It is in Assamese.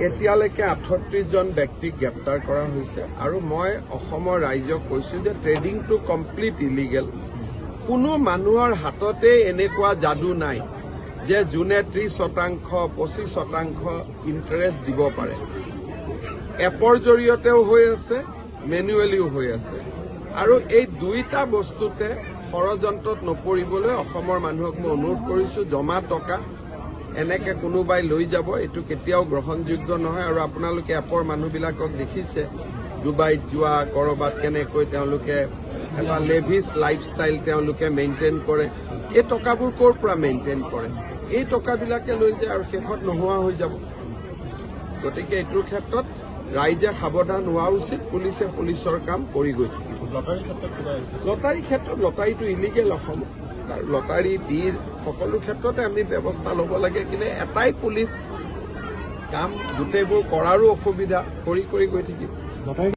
এতিয়ালৈকে 38 জন ব্যক্তিক গ্ৰেপ্তাৰ কৰা হৈছে আৰু মই অসমৰ ৰাইজক কৈছো যে ট্ৰেডিংটো কমপ্লিট ইলিগেল। কোনো মানুহৰ হাততে এনেকুৱা যাদু নাই যে যোনে 30%, 25% ইণ্টাৰেষ্ট দিব পাৰে। এপৰ জৰিয়তেও হৈ আছে, মেনুৱেলিও হৈ আছে আৰু এই দুইটা বস্তুতে ষড়যন্ত্ৰত নপৰিবলৈ অসমৰ মানুহক মই অনুৰোধ কৰিছো। জমা টকা এনেকে কোনোবাই লৈ যাব, এইটো কেতিয়াও গ্ৰহণযোগ্য নহয়। আৰু আপোনালোকে এপৰ মানুহবিলাকক দেখিছে ডুবাইত যোৱা, কৰবাত কেনেকৈ তেওঁলোকে এটা লেভিছ লাইফষ্টাইল তেওঁলোকে মেইনটেইন কৰে। এই টকাবোৰ ক'ৰ পৰা মেইনটেইন কৰে? এই টকাবিলাকে লৈ যায় আৰু শেষত নোহোৱা হৈ যাব। গতিকে এইটোৰ ক্ষেত্ৰত ৰাইজে সাৱধান হোৱা উচিত। পুলিচে পুলিচৰ কাম কৰি গৈ থাকিব। লটাৰীৰ ক্ষেত্ৰত লটাৰীটো ইলিগেল অসমত। আৰু লটাৰী বীৰ সকলো ক্ষেত্ৰতে আমি ব্যৱস্থা ল'ব লাগে, কিন্তু এটাই পুলিচ কাম গোটেইবোৰ কৰাৰো অসুবিধা কৰি গৈ থাকিব।